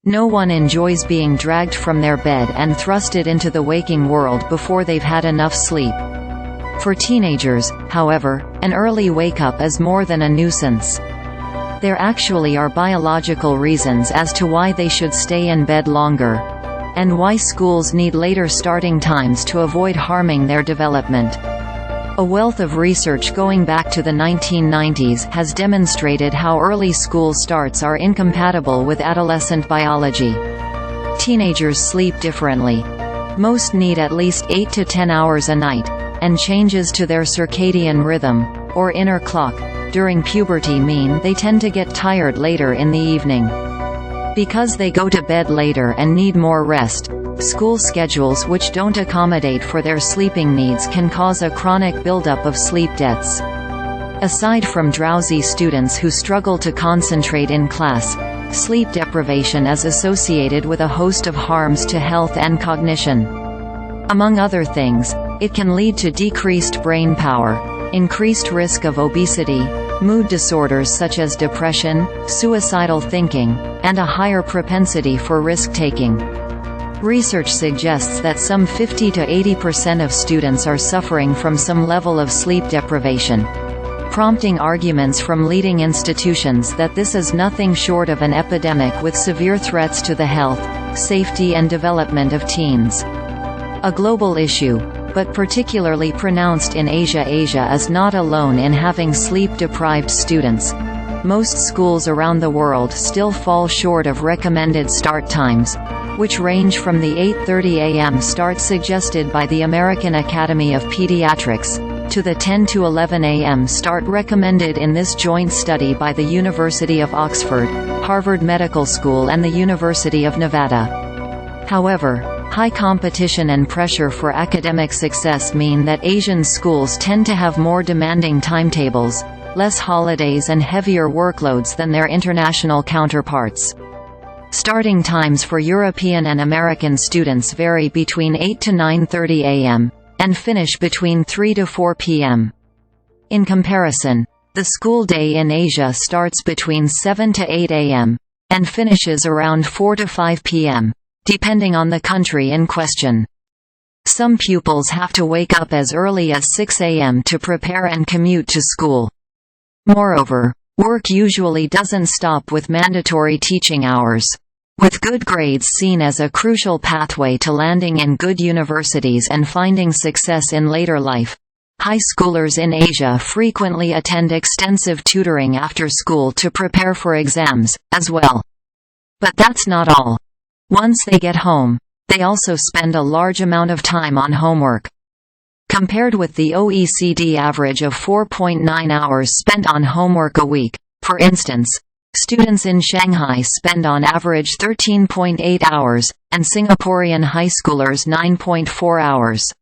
No one enjoys being dragged from their bed and thrusted into the waking world before they've had enough sleep. For teenagers, however, an early wake-up is more than a nuisance. There actually are biological reasons as to why they should stay in bed longer, and why schools need later starting times to avoid harming their development. A wealth of research going back to the 1990s has demonstrated how early school starts are incompatible with adolescent biology. Teenagers sleep differently. Most need at least 8 to 10 hours a night, and changes to their circadian rhythm, or inner clock, during puberty mean they tend to get tired later in the evening. Because they go to bed later and need more rest, school schedules which don't accommodate for their sleeping needs can cause a chronic buildup of sleep debts. Aside from drowsy students who struggle to concentrate in class, sleep deprivation is associated with a host of harms to health and cognition. Among other things, it can lead to decreased brain power, increased risk of obesity, mood disorders such as depression, suicidal thinking, and a higher propensity for risk-taking. Research suggests that some 50 to 80% of students are suffering from some level of sleep deprivation, prompting arguments from leading institutions that this is nothing short of an epidemic with severe threats to the health, safety and development of teens. A global issue, but particularly pronounced in Asia is not alone in having sleep-deprived students. Most schools around the world still fall short of recommended start times, which range from the 8:30 a.m. start suggested by the American Academy of Paediatrics, to the 10 to 11 a.m. start recommended in this joint study by the University of Oxford, Harvard Medical School and the University of Nevada. However, high competition and pressure for academic success mean that Asian schools tend to have more demanding timetables, less holidays and heavier workloads than their international counterparts. Starting times for European and American students vary between 8 to 9:30 a.m., and finish between 3 to 4 p.m. In comparison, the school day in Asia starts between 7 to 8 a.m., and finishes around 4 to 5 p.m., depending on the country in question. Some pupils have to wake up as early as 6 a.m. to prepare and commute to school. Moreover, work usually doesn't stop with mandatory teaching hours. With good grades seen as a crucial pathway to landing in good universities and finding success in later life, high schoolers in Asia frequently attend extensive tutoring after school to prepare for exams, as well. But that's not all. Once they get home, they also spend a large amount of time on homework. Compared with the OECD average of 4.9 hours spent on homework a week, for instance, students in Shanghai spend on average 13.8 hours, and Singaporean high schoolers 9.4 hours.